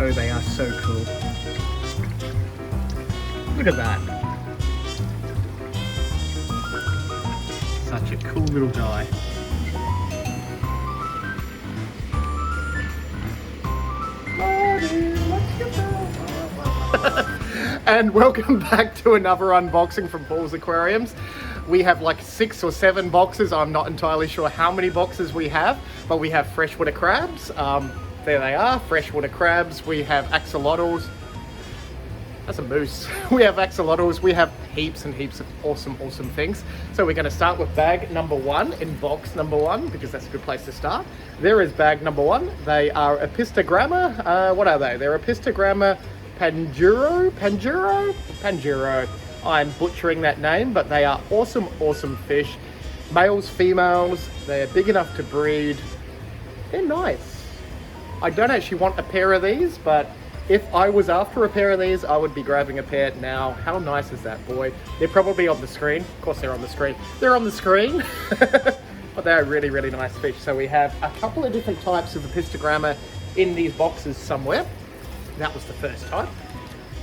Oh, they are so cool. Look at that. Such a cool little guy. And welcome back to another unboxing from Paul's Aquariums. We have like 6 or 7 boxes. I'm not entirely sure how many boxes we have, but we have freshwater crabs. There they are, freshwater crabs. We have axolotls. That's a moose. We have axolotls. We have heaps and heaps of awesome things. So we're going to start with bag number 1 in box number 1 because that's a good place to start. There is bag number 1. They are Apistogramma. What are they? They're Apistogramma Panjuro. I'm butchering that name, but they are awesome fish. Males, females. They're big enough to breed. They're nice. I don't actually want a pair of these, but if I was after a pair of these, I would be grabbing a pair now. How nice is that, boy? They're probably on the screen. Of course they're on the screen. They're on the screen. But they're really nice fish. So we have a couple of different types of Apistogramma in these boxes somewhere. That was the first type.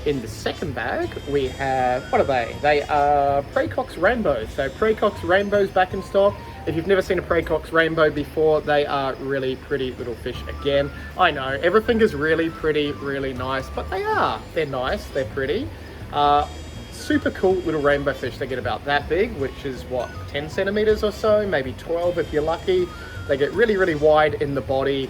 In the second bag, we have, what are they? They are Praecox Rainbows. So Praecox Rainbows back in stock. If you've never seen a Praecox Rainbow before, they are really pretty little fish again. I know, everything is really pretty, really nice, but they are. They're nice, they're pretty. Super cool little rainbow fish. They get about that big, which is what, 10 centimeters or so, maybe 12 if you're lucky. They get really wide in the body.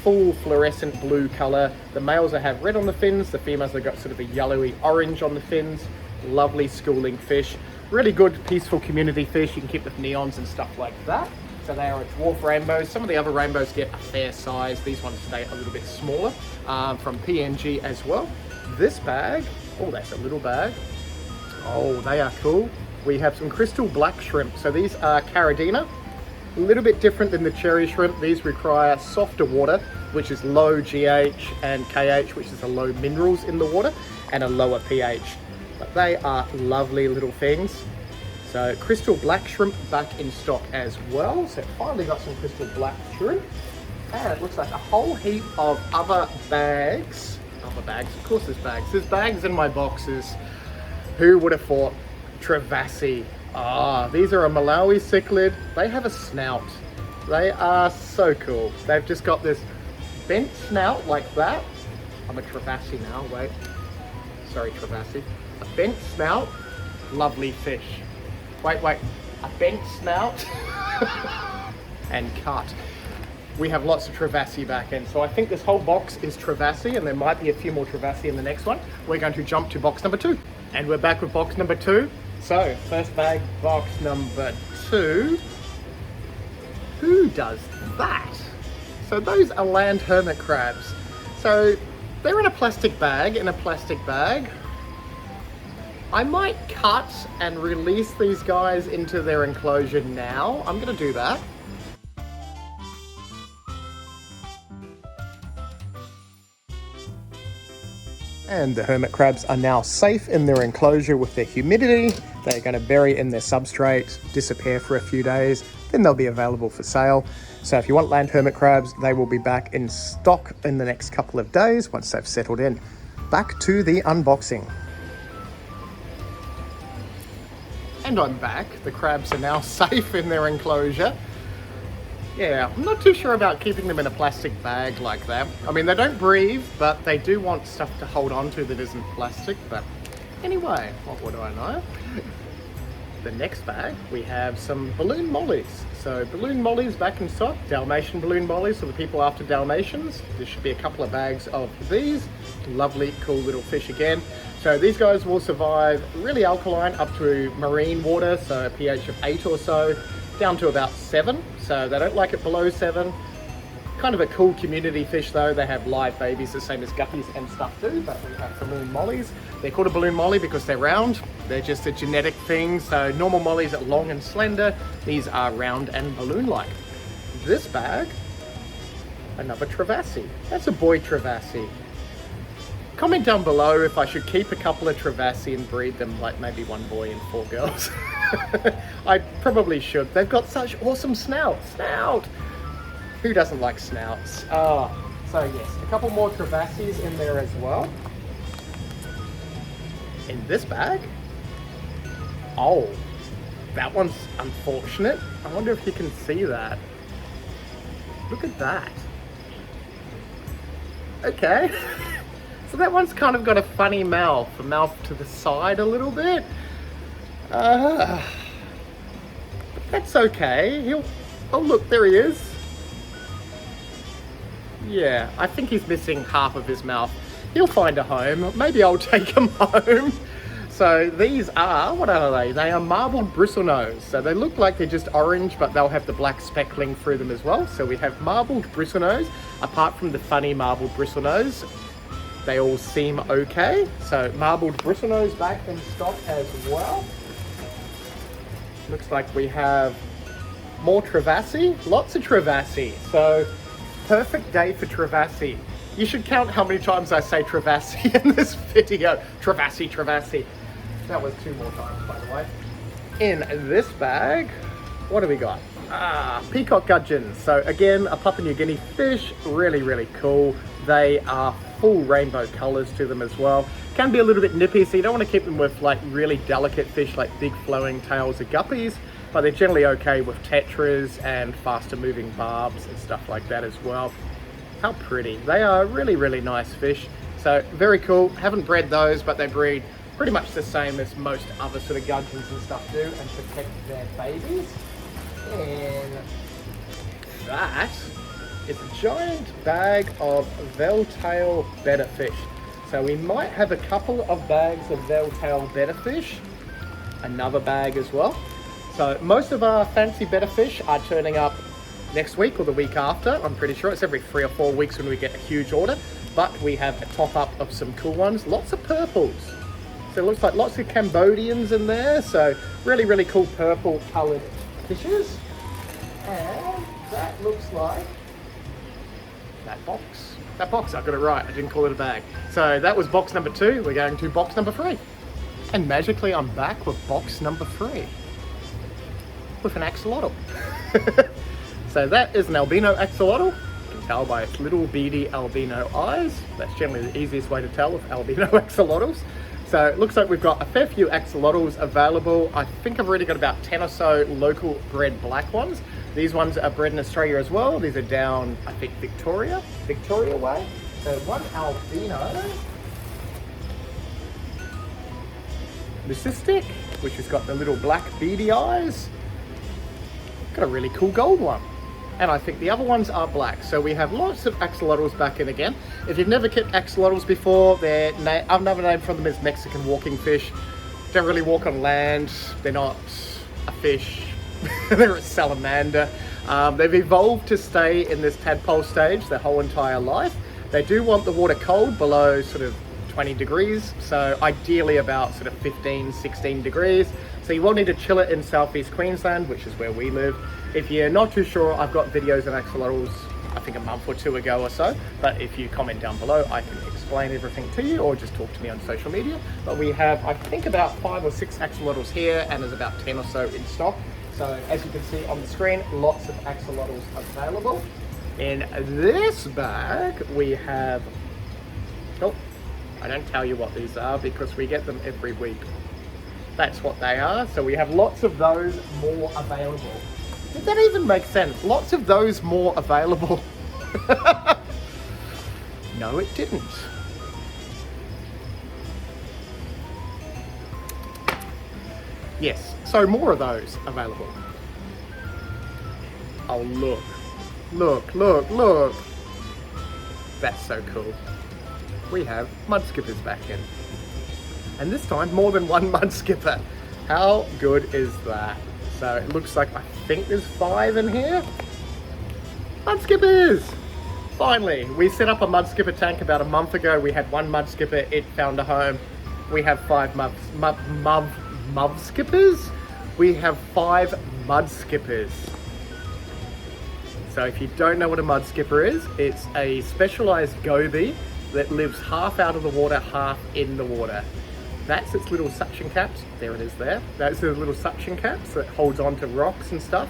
Full fluorescent blue color. The males have red on the fins, the females have got sort of a yellowy orange on the fins. Lovely schooling fish. Really good peaceful community fish. You can keep with neons and stuff like that. So they are a dwarf rainbow. Some of the other rainbows get a fair size. These ones stay a little bit smaller, from PNG as well. This bag, oh, that's a little bag. Oh, they are cool. We have some crystal black shrimp. So these are Caridina. A little bit different than the cherry shrimp. These require softer water, which is low GH, and KH, which is a low minerals in the water, and a lower pH. But they are lovely little things. So crystal black shrimp back in stock as well. So finally got some crystal black shrimp. And it looks like a whole heap of other bags. Other bags, of course there's bags. There's bags in my boxes. Who would have thought? Travassi. These are a Malawi cichlid. They have a snout. They are so cool. They've just got this bent snout like that. I'm a Travassi now, wait. Sorry, Travassi. A bent snout, lovely fish. Wait, a bent snout and cut. We have lots of Travassi back in, so I think this whole box is Travassi, and there might be a few more Travassi in the next one. We're going to jump to box number 2. And we're back with box number 2. So, first bag, box number 2. Who does that? So those are land hermit crabs. So they're in a plastic bag, I might cut and release these guys into their enclosure now. I'm gonna do that. And the hermit crabs are now safe in their enclosure with their humidity. They're going to bury in their substrate, disappear for a few days, then they'll be available for sale. So if you want land hermit crabs, they will be back in stock in the next couple of days once they've settled in. Back to the unboxing. And I'm back. The crabs are now safe in their enclosure. Yeah, I'm not too sure about keeping them in a plastic bag like that. I mean, they don't breathe, but they do want stuff to hold on to that isn't plastic. But anyway, what do I know? The next bag, we have some balloon mollies. So balloon mollies back in stock, Dalmatian balloon mollies, so the people after Dalmatians. There should be a couple of bags of these. Lovely, cool little fish again. So these guys will survive really alkaline up to marine water, so a pH of 8 or so, down to about 7. So they don't like it below 7. Kind of a cool community fish though. They have live babies the same as guppies and stuff too, but we have balloon mollies. They're called a balloon molly because they're round. They're just a genetic thing. So normal mollies are long and slender. These are round and balloon-like. This bag, another Travassi. That's a boy Travassi. Comment down below if I should keep a couple of Travassi and breed them, like maybe 1 boy and 4 girls. I probably should. They've got such awesome snouts. Who doesn't like snouts? So yes, a couple more Travassies in there as well. In this bag, oh, that one's unfortunate. I wonder if you can see that. Look at that. Okay. So that one's kind of got a funny mouth, a mouth to the side a little bit. That's okay. Oh look, there he is. Yeah, I think he's missing half of his mouth. He'll find a home. Maybe I'll take him home. So these are, what are they? They are marbled bristlenose. So they look like they're just orange, but they'll have the black speckling through them as well. So we have marbled bristlenose. Apart from the funny marbled bristlenose, they all seem okay. So marbled bristlenose back in stock as well. Looks like we have more Travassi, lots of Travassi. So perfect day for Travassi. You should count how many times I say Travassi in this video. Travassi, Travassi. That was 2 more times, by the way. In this bag, what do we got? Peacock gudgeons. So again, a Papua New Guinea fish, really, really cool. They are full rainbow colors to them as well. Can be a little bit nippy, so you don't want to keep them with like really delicate fish like big flowing tails or guppies, but they're generally okay with tetras and faster moving barbs and stuff like that as well. How pretty. They are really, really nice fish. So very cool. Haven't bred those, but they breed pretty much the same as most other sort of gudgeons and stuff do and protect their babies. And that is a giant bag of Veiltail betterfish. So we might have a couple of bags of Veiltail betterfish, another bag as well. So most of our fancy betterfish are turning up next week or the week after. I'm pretty sure it's every 3 or 4 weeks when we get a huge order, but we have a top up of some cool ones, lots of purples. So it looks like lots of Cambodians in there. So really, really cool purple colored fishes. And that looks like that box. That box, I got it right. I didn't call it a bag. So that was box number 2. We're going to box number 3. And magically I'm back with box number 3 with an axolotl. So that is an albino axolotl. You can tell by its little beady albino eyes. That's generally the easiest way to tell with albino axolotls. So it looks like we've got a fair few axolotls available. I think I've already got about 10 or so local bred black ones. These ones are bred in Australia as well. These are down, I think, Victoria way. So one albino leucistic, which has got the little black beady eyes. Got a really cool gold one. And I think the other ones are black. So we have lots of axolotls back in again. If you've never kept axolotls before, another name for them is Mexican walking fish. Don't really walk on land. They're not a fish. They're a salamander. They've evolved to stay in this tadpole stage their whole entire life. They do want the water cold, below sort of 20 degrees. So ideally about sort of 15, 16 degrees. So you will need to chill it in southeast Queensland, which is where we live. If you're not too sure, I've got videos on axolotls, I think a month or 2 ago or so. But if you comment down below, I can explain everything to you, or just talk to me on social media. But we have, I think, about 5 or 6 axolotls here, and there's about 10 or so in stock. So as you can see on the screen, lots of axolotls available. In this bag, we have, oh, I don't tell you what these are because we get them every week. That's what they are. So we have lots of those more available. Did that even make sense? Lots of those more available. No, it didn't. Yes, so more of those available. Oh, look. Look, look, look. That's so cool. We have Mudskippers back in. And this time, more than one Mudskipper. How good is that? So it looks like, I think there's 5 in here. Mudskippers! Finally, we set up a Mudskipper tank about a month ago. We had 1 Mudskipper, it found a home. We have 5 Mudskippers? We have 5 Mudskippers. So if you don't know what a Mudskipper is, it's a specialized goby that lives half out of the water, half in the water. That's its little suction caps. There it is there. That's the little suction caps that holds onto rocks and stuff.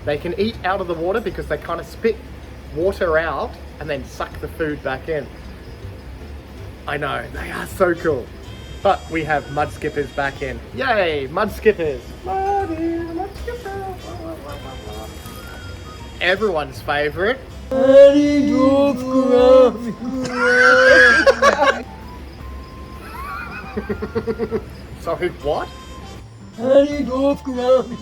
They can eat out of the water because they kind of spit water out and then suck the food back in. I know, they are so cool. But we have Mudskippers back in. Yay, Mudskippers. Mudskippers. Everyone's favorite. Sorry, what? Honey dwarf gourami.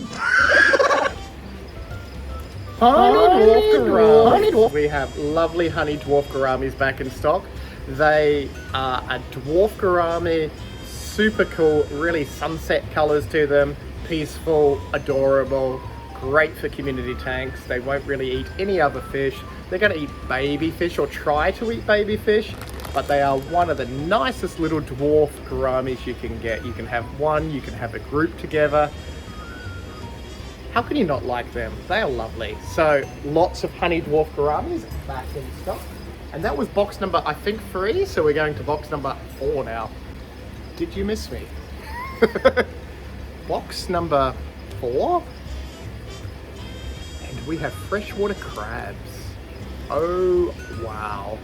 We have lovely honey dwarf gouramis back in stock. They are a dwarf gourami, super cool, really sunset colors to them, peaceful, adorable, great for community tanks. They won't really eat any other fish. They're going to eat baby fish or try to eat baby fish, but they are one of the nicest little dwarf gouramis you can get. You can have one, you can have a group together. How can you not like them? They are lovely. So lots of honey dwarf gouramis back in stock. And that was box number, I think, 3. So we're going to box number 4 now. Did you miss me? Box number 4. And we have freshwater crabs. Oh, wow.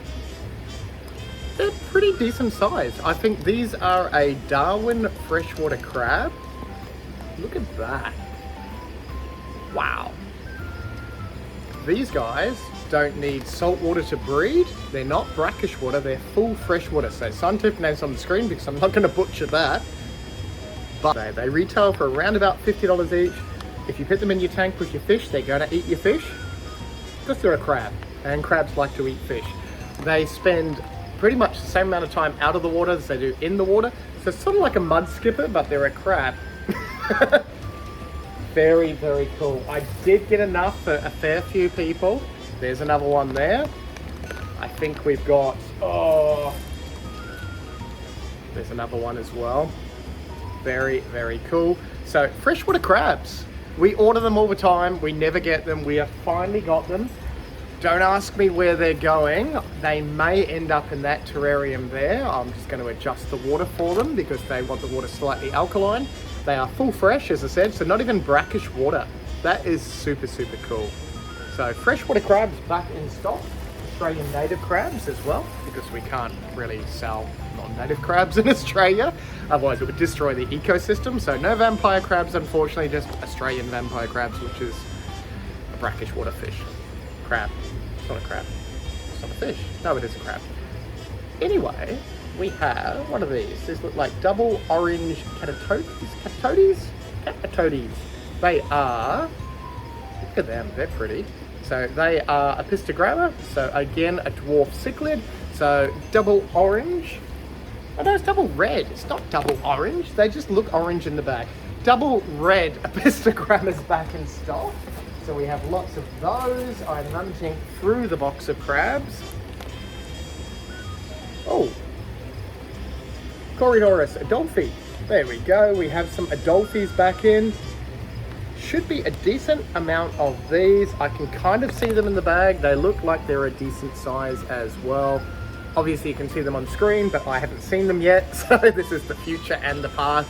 They're pretty decent size. I think these are a Darwin freshwater crab. Look at that. Wow. These guys don't need salt water to breed. They're not brackish water, they're full freshwater. So scientific names on the screen because I'm not going to butcher that. But they retail for around about $50 each. If you put them in your tank with your fish, they're going to eat your fish. Because they're a crab, and crabs like to eat fish. They spend pretty much the same amount of time out of the water as they do in the water. So it's sort of like a mud skipper, but they're a crab. Very, very cool. I did get enough for a fair few people. There's another one there. I think we've got, there's another one as well. Very, very cool. So freshwater crabs. We order them all the time. We never get them. We have finally got them. Don't ask me where they're going. They may end up in that terrarium there. I'm just going to adjust the water for them because they want the water slightly alkaline. They are full fresh, as I said, so not even brackish water. That is super, super cool. So freshwater crabs back in stock. Australian native crabs as well, because we can't really sell non-native crabs in Australia. Otherwise it would destroy the ecosystem. So no vampire crabs, unfortunately, just Australian vampire crabs, which is a brackish water fish. Crab. It's not a crab. It's not a fish. No, it is a crab. Anyway, we have, what are these? These look like double orange catatodes? Catatodes. They are, look at them, they're pretty. So they are a pistogramma, so again, a dwarf cichlid. So double orange. Oh no, it's double red. It's not double orange. They just look orange in the back. Double red pistogrammas back in stock. So we have lots of those. I'm rummaging through the box of crabs. Oh, Corydoras Adolphi. There we go. We have some Adolphis back in. Should be a decent amount of these. I can kind of see them in the bag. They look like they're a decent size as well. Obviously you can see them on screen, but I haven't seen them yet. So this is the future and the past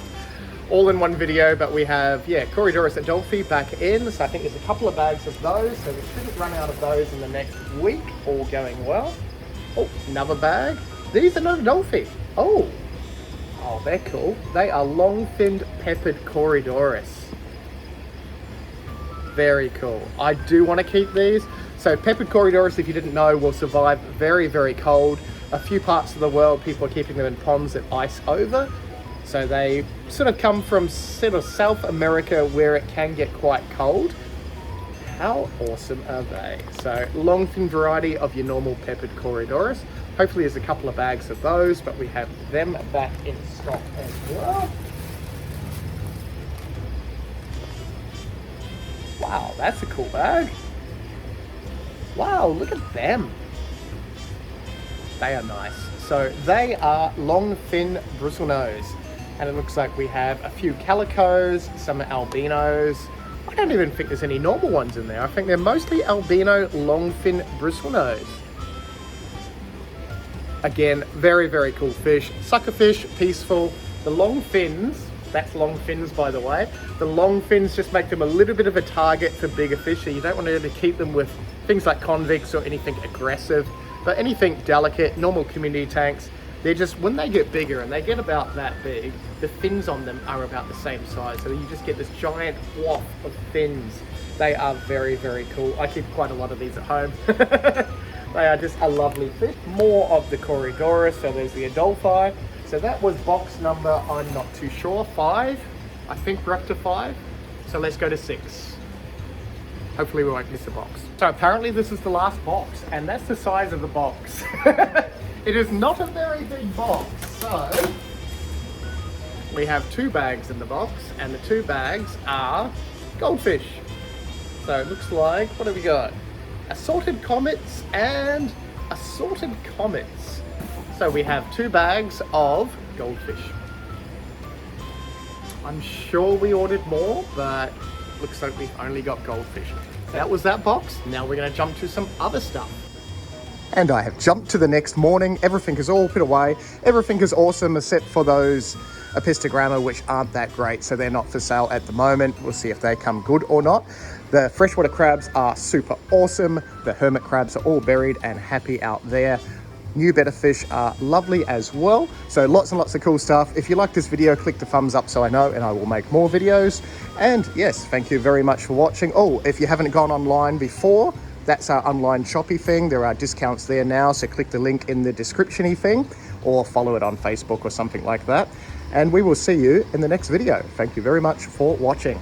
all in one video. But we have, yeah, Corydoras Adolphi back in. So I think there's a couple of bags of those. So we shouldn't run out of those in the next week, all going well. Oh, another bag. These are not Adolphi. Oh, they're cool. They are long-finned peppered Corydoras. Very cool. I do want to keep these. So peppered Corydoras, if you didn't know, will survive very, very cold. A few parts of the world, people are keeping them in ponds that ice over. So they sort of come from sort of South America where it can get quite cold. How awesome are they? So long fin variety of your normal peppered Corydoras. Hopefully there's a couple of bags of those, but we have them back in stock as well. Wow, that's a cool bag. Wow, look at them. They are nice. So they are long fin bristlenose. And it looks like we have a few calicos, some albinos. I don't even think there's any normal ones in there. I think they're mostly albino long fin bristlenose. Again, very, very cool fish. Sucker fish, peaceful. The long fins, that's long fins by the way. The long fins just make them a little bit of a target for bigger fish. So you don't want to keep them with things like convicts or anything aggressive. But anything delicate, normal community tanks, they're just, when they get bigger, and they get about that big, the fins on them are about the same size. So you just get this giant waft of fins. They are very, very cool. I keep quite a lot of these at home. They are just a lovely fish. More of the Corygora, so there's the Adolphi. So that was box number, I'm not too sure, 5. I think we're up to 5. So let's go to 6. Hopefully we won't miss a box. So apparently this is the last box, and that's the size of the box. It is not a very big box. So we have 2 bags in the box, and the 2 bags are goldfish. So it looks like, what have we got? Assorted comets and assorted comets. So we have 2 bags of goldfish. I'm sure we ordered more, but looks like we've only got goldfish. That was that box. Now we're going to jump to some other stuff. And I have jumped to the next morning. Everything is all put away. Everything is awesome except for those apistogramma, which aren't that great, so they're not for sale at the moment. We'll see if they come good or not. The freshwater crabs are super awesome. The hermit crabs are all buried and happy out there. New better fish are lovely as well. So lots and lots of cool stuff. If you like this video, click the thumbs up so I know, and I will make more videos. And yes, thank you very much for watching. Oh, if you haven't gone online before, that's our online shoppy thing. There are discounts there now, so click the link in the description-y thing, or follow it on Facebook or something like that. And we will see you in the next video. Thank you very much for watching.